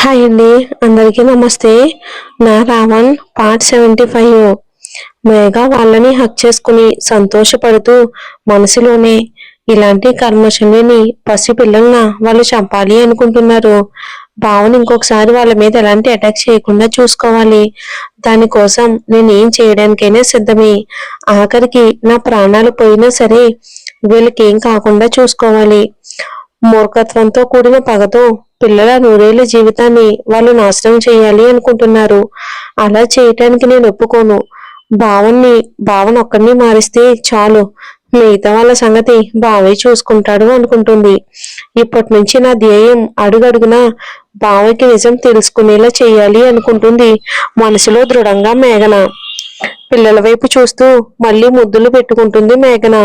Hi అండి. అందరికీ నమస్తే. నా రావణ్ పార్ట్ 75. మేఘ వాళ్ళని హక్ చేసుకుని సంతోషపడుతూ మనసులోనే ఇలాంటి కర్మశని పసి పిల్లల్న వాళ్ళు చంపాలి అనుకుంటున్నారు. భావన ఇంకొకసారి వాళ్ళ మీద ఎలాంటి అటాక్ చేయకుండా చూసుకోవాలి. దానికోసం నేను ఏం చేయడానికైనా సిద్ధమే. ఆఖరికి నా ప్రాణాలు పోయినా సరే వీళ్ళకి ఏం కాకుండా చూసుకోవాలి. మూర్ఖత్వంతో కూడిన పగతో పిల్లల నూరేళ్ల జీవితాన్ని వాళ్ళు నాశనం చేయాలి అనుకుంటున్నారు. అలా చేయటానికి నేను ఒప్పుకోను. భావన ఒక్కడిని మారిస్తే చాలు, మిగతా వాళ్ళ సంగతి బావే చూసుకుంటాడు అనుకుంటుంది. ఇప్పటి నుంచి నా ధ్యేయం అడుగడుగున బావకి నిజం తెలుసుకునేలా చేయాలి అనుకుంటుంది మనసులో దృఢంగా మేఘన. పిల్లల వైపు చూస్తూ మళ్ళీ ముద్దులు పెట్టుకుంటుంది మేఘన.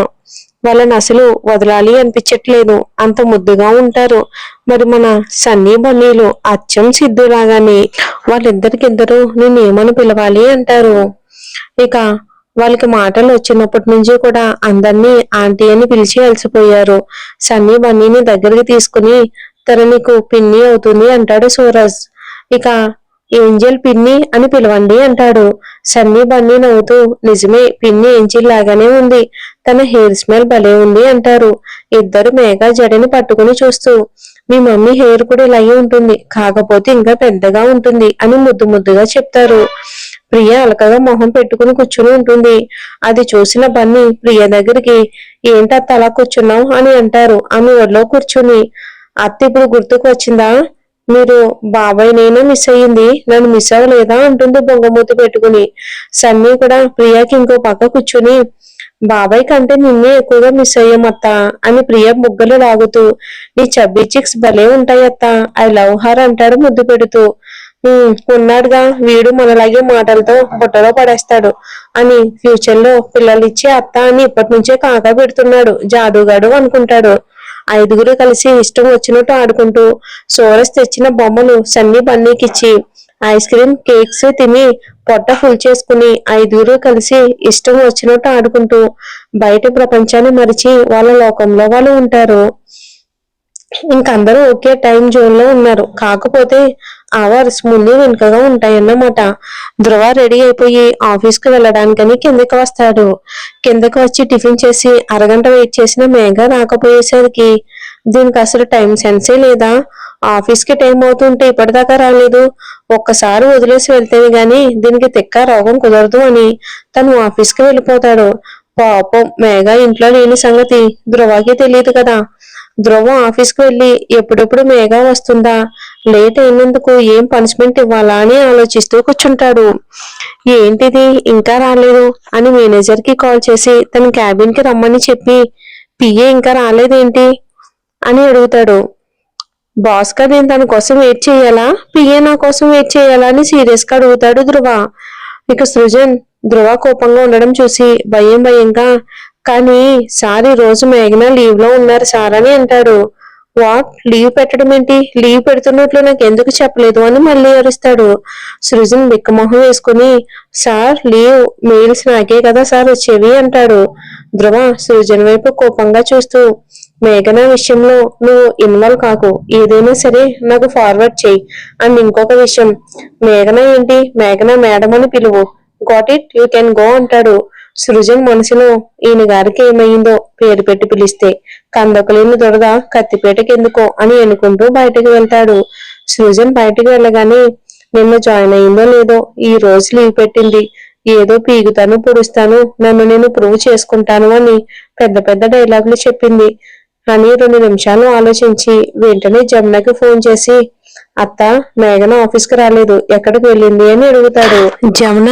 వాళ్ళని అసలు వదలాలి అనిపించట్లేదు, అంత ముద్దుగా ఉంటారు. మరి మన సన్నీ బన్నీలు అచ్చం సిద్ధులాగానే వాళ్ళిద్దరికిద్దరు నేనేమని పిలవాలి అంటారు. ఇక వాళ్ళకి మాటలు వచ్చినప్పటి నుంచి కూడా అందరినీ ఆంటీ అని పిలిచి అలసిపోయారు. సన్నీ బన్నీని దగ్గరికి తీసుకుని తన నీకు పిన్ని అవుతుంది అంటాడు సూరజ్. ఇక ఏంజల్ పిన్ని అని పిలవండి అంటాడు. సన్నీ బన్నీ నవ్వుతూ నిజమే, పిన్ని ఏంజిల్ లాగానే ఉంది, తన హెయిర్ స్మెల్ భలే ఉంది అంటారు. ఇద్దరు మేఘ జడని పట్టుకుని చూస్తూ మీ మమ్మీ హెయిర్ కూడా ఇలాగే ఉంటుంది, కాకపోతే ఇంకా పెద్దగా ఉంటుంది అని ముద్దు ముద్దుగా చెప్తారు. ప్రియ అలకగా మొహం పెట్టుకుని కూర్చుని ఉంటుంది. అది చూసిన బన్నీ ప్రియ దగ్గరికి ఏంటత్త అలా కూర్చున్నావు అని అంటారు ఆమె ఒళ్ళో కూర్చుని. అత్త ఇప్పుడు గుర్తుకు వచ్చిందా? మీరు బాబాయ్ నేనే మిస్ అయ్యింది, నన్ను మిస్ అవ్వలేదా అంటుంది బొంగమూతి పెట్టుకుని. సన్నీ కూడా ప్రియాకి ఇంకో పక్క కూర్చుని బాబాయ్ కంటే నిన్నే ఎక్కువగా మిస్ అయ్యామత్త అని ప్రియ ముగ్గులు లాగుతూ నీ చబ్బీ చిక్స్ భలే ఉంటాయత్త, ఐ లవ్ హర్ అంటాడు ముద్దు పెడుతూ. ఉన్నాడుగా, వీడు మనలాగే మాటలతో బుట్టలో పడేస్తాడు అని ఫ్యూచర్ లో పిల్లలు ఇచ్చే అత్త అని ఇప్పటి నుంచే కాకా పెడుతున్నాడు జాదుగాడు అనుకుంటాడు. ఐదుగురు కలిసి ఇష్టం వచ్చినట్టు ఆడుకుంటూ సోరస్ తెచ్చిన బొమ్మలు సన్నీ బన్నీకిచ్చి ఐస్ క్రీమ్ కేక్స్ తిని పొట్ట ఫుల్ చేసుకుని ఐదుగురు కలిసి ఇష్టం వచ్చినట్టు ఆడుకుంటూ బయట ప్రపంచాన్ని మరిచి వాళ్ళ లోకంలో వాళ్ళు ఉంటారు. ఇంకందరూ ఒకే టైం జోన్ లో ఉన్నారు, కాకపోతే అవర్స్ ముందు వెనుకగా ఉంటాయన్నమాట. ధ్రువ రెడీ అయిపోయి ఆఫీస్ కు వెళ్ళడానికని కిందకి వస్తాడు. కిందకి వచ్చి టిఫిన్ చేసి అరగంట వెయిట్ చేసిన మేఘ రాకపోయేసరికి దీనికి అసలు టైం సెన్సే లేదా, ఆఫీస్ కి టైం అవుతుంటే ఇప్పటిదాకా రాలేదు, ఒక్కసారి వదిలేసి వెళ్తేనే గాని దీనికి తిక్క రోగం కుదరదు అని తను ఆఫీస్ కి వెళ్ళిపోతాడు. పాపం మేఘ ఇంట్లో లేని సంగతి ధ్రువకి తెలియదు కదా. ధ్రువ ఆఫీస్ కు వెళ్లి ఎప్పుడెప్పుడు మేఘ వస్తుందా, లేట్ అయినందుకు ఏం పనిష్మెంట్ ఇవ్వాలా అని ఆలోచిస్తూ కూర్చుంటాడు. ఏంటిది ఇంకా రాలేదు అని మేనేజర్ కి కాల్ చేసి తన క్యాబిన్ కి రమ్మని చెప్పి పిఏ ఇంకా రాలేదేంటి అని అడుగుతాడు. బాస్ గా నేను తన కోసం వెయిట్ చేయాలా, పిఏ నా కోసం వెయిట్ చేయాలా అని సీరియస్ గా అడుగుతాడు ధ్రువ. ఇక సృజన్ ధ్రువ కోపంగా ఉండడం చూసి భయంగా కానీ సార్ ఈ రోజు మేఘన లీవ్ లో ఉన్నారు సార్ అని అంటాడు. వాట్, లీవ్ పెట్టడం ఏంటి, లీవ్ పెడుతున్నట్లు నాకు ఎందుకు చెప్పలేదు అని మళ్ళీ అరుస్తాడు. సృజన్ బిక్కమొహం వేసుకుని సార్ లీవ్ మెయిల్స్ నాకే కదా సార్ వచ్చేవి అంటాడు. ధ్రువ సృజన్ వైపు కోపంగా చూస్తూ మేఘన విషయంలో నువ్వు ఇన్వాల్వ్ కాకు, ఏదైనా సరే నాకు ఫార్వర్డ్ చేయి. అండ్ ఇంకొక విషయం, మేఘన ఏంటి మేఘన మేడం అని పిలువు, got it, you can go అంటాడు. సృజన్ మనసులో ఈయన గారికి ఏమైందో పేరు పెట్టి పిలిస్తే కందొకలేని దొరద కత్తిపేటకెందుకో అని అనుకుంటూ బయటకు వెళ్తాడు. సృజన్ బయటకు వెళ్ళగానే నిన్న జాయిన్ అయిందో లేదో ఈ రోజు లీవ్ పెట్టింది, ఏదో పీగుతాను పొడుస్తాను నన్ను నేను ప్రూవ్ చేసుకుంటాను అని పెద్ద పెద్ద డైలాగులు చెప్పింది అని 2 నిమిషాలు ఆలోచించి వెంటనే జమునకి ఫోన్ చేసి అత్త మేఘన ఆఫీస్ కి రాలేదు, ఎక్కడికి వెళ్ళింది అని అడుగుతాడు. జమున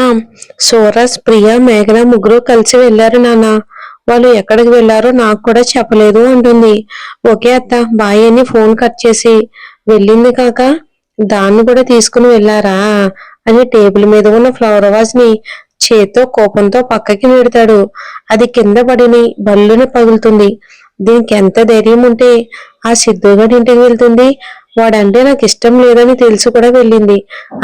సోరస్ ప్రియ మేఘన ముగ్గురు కలిసి వెళ్లారు నాన్న, వాళ్ళు ఎక్కడికి వెళ్లారో నాకు కూడా చెప్పలేదు అంటుంది. ఓకే అత్త బాయ్ అని ఫోన్ కట్ చేసి వెళ్ళింది కాక దాన్ని కూడా తీసుకుని వెళ్ళారా అని టేబుల్ మీద ఉన్న ఫ్లవర్ వాజ్ ని చేత్తో కోపంతో పక్కకి నెడతాడు. అది కింద పడిని బల్లుని పగులుతుంది. దీనికి ఎంత ధైర్యం ఉంటే ఆ సిద్ధుగాడి ఇంటికి వెళ్తుంది, వాడంటే నాకు ఇష్టం లేదని తెలిసి కూడా వెళ్ళింది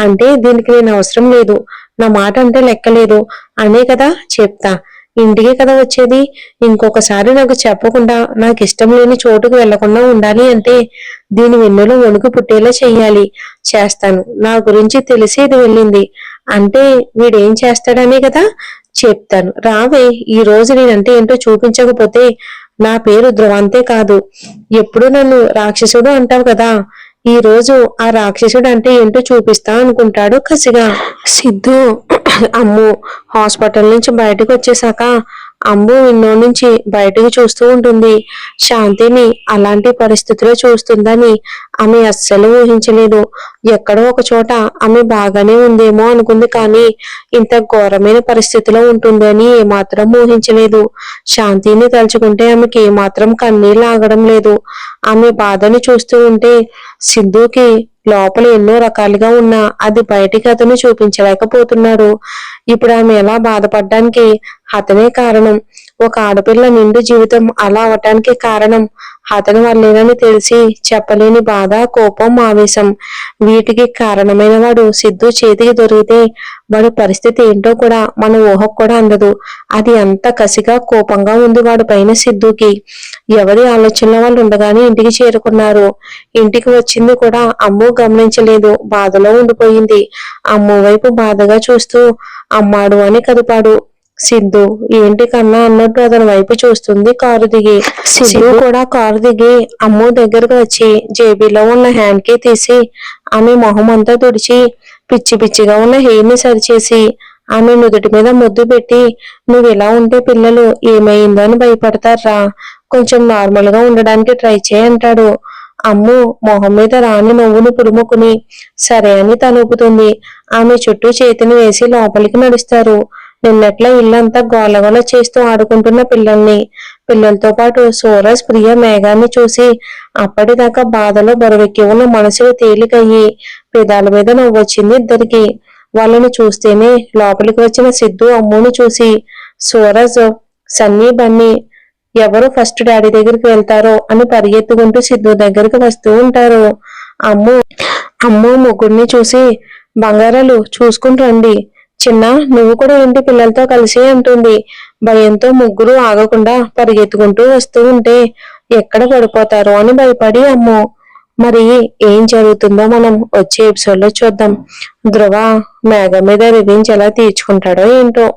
అంటే దీనికి నేను అవసరం లేదు, నా మాట అంటే లెక్కలేదు అనే కదా చెప్తా. ఇంటికి కదా వచ్చేది. ఇంకొకసారి నాకు చెప్పకుండా నాకు ఇష్టం లేని చోటుకు వెళ్లకుండా ఉండాలి అంటే దీని వెన్నులో వణుకు పుట్టేలా చెయ్యాలి. చేస్తాను. నా గురించి తెలిసి ఇది వెళ్ళింది అంటే వీడేం చేస్తాడనే కదా. చెప్తాను రావే. ఈ రోజు నేనంటే ఏంటో చూపించకపోతే నా పేరు ధ్రువంతే కాదు, ఎప్పుడు నన్ను రాక్షసుడు అంటావు కదా, ఈ రోజు ఆ రాక్షసుడు అంటే ఏంటో చూపిస్తా అనుకుంటాడు కసిగా. సిద్ధు అమ్ము హాస్పిటల్ నుంచి బయటకు వచ్చేసాక అమ్ము విండో నుంచి బయటకు చూస్తూ ఉంటుంది. శాంతిని అలాంటి పరిస్థితిలో చూస్తుందని ఆమె అస్సలు ఊహించలేదు. ఎక్కడో ఒక చోట ఆమె బాగానే ఉందేమో అనుకుంది, కానీ ఇంత ఘోరమైన పరిస్థితిలో ఉంటుందని ఏమాత్రం ఊహించలేదు. శాంతిని తలుచుకుంటే ఆమెకి ఏమాత్రం కన్నీళ్ళు ఆగడం లేదు. ఆమె బాధను చూస్తూ ఉంటే సిద్ధుకి లోపల ఎన్నో రకాలుగా ఉన్నా అది బయటికి అతను చూపించలేకపోతున్నాడు. ఇప్పుడు ఆమె ఎలా బాధపడడానికి అతనే కారణం. ఒక ఆడపిల్ల నిండు జీవితం అలా అవటానికి కారణం అతని వల్లేనని తెలిసి చెప్పలేని బాధ, కోపం, ఆవేశం. వీటికి కారణమైన వాడు సిద్ధు చేతికి దొరికితే వాడి పరిస్థితి ఏంటో కూడా మన ఊహకు కూడా అందదు. అది అంత కసిగా, కోపంగా ఉంది వాడి పైన సిద్ధుకి. ఎవరి ఆలోచనలో వాళ్ళు ఉండగానే ఇంటికి చేరుకున్నారు. ఇంటికి వచ్చింది కూడా అమ్ము గమనించలేదు. బాధలో ఉండిపోయింది. అమ్ము వైపు బాధగా చూస్తూ అమ్మాడు అని కదిపాడు. సిద్ధు ఏంటి కన్నా అన్నట్టు అతని వైపు చూస్తుంది కారు దిగి. సిద్ధు కూడా కారు దిగి అమ్ము దగ్గరకు వచ్చి జేబీలో ఉన్న హ్యాండ్ కి తీసి ఆమె మొహం అంతా తుడిచి పిచ్చి పిచ్చిగా ఉన్న హెయిర్ ని సరిచేసి ఆమె నుదుటి మీద ముద్దు పెట్టి, నువ్వు ఇలా ఉంటే పిల్లలు ఏమైందో అని భయపడతారా, కొంచెం నార్మల్ గా ఉండడానికి ట్రై చేయి అంటాడు. అమ్ము మొహం మీద రాని నవ్వును పుడుముకుని సరే అని తలూపుతుంది. ఆమె చుట్టూ చేతిని వేసి లోపలికి నడుస్తారు. నిన్నట్లా ఇల్లంతా గోలగోల చేస్తూ ఆడుకుంటున్న పిల్లలతో పాటు సూరజ్, ప్రియ, మేఘాన్ని చూసి అప్పటిదాకా బాధలో బరువెక్కి ఉన్న మనసులు తేలికయ్యి పెదాల మీద నవ్వొచ్చింది ఇద్దరికి. వాళ్ళని చూస్తేనే లోపలికి వచ్చిన సిద్ధు అమ్ముని చూసి సూరజ్, సన్నీ, బన్నీ ఎవరు ఫస్ట్ డాడీ దగ్గరికి వెళ్తారో అని పరిగెత్తుకుంటూ సిద్ధు దగ్గరికి వస్తూ ఉంటారు. అమ్ము ముగ్గురిని చూసి బంగారాలు చూసుకుని రండి, చిన్న నువ్వు కూడా ఏంటి పిల్లలతో కలిసి అంటుంది. భయంతో ముగ్గురు ఆగకుండా పరిగెత్తుకుంటూ వస్తూ ఉంటే ఎక్కడ పడిపోతారో అని భయపడి అమ్ము. మరి ఏం జరుగుతుందో మనం వచ్చే ఎపిసోడ్ లో చూద్దాం. ధ్రువ మేఘ మీద రివెంజ్ ఎలా తీర్చుకుంటాడో ఏంటో.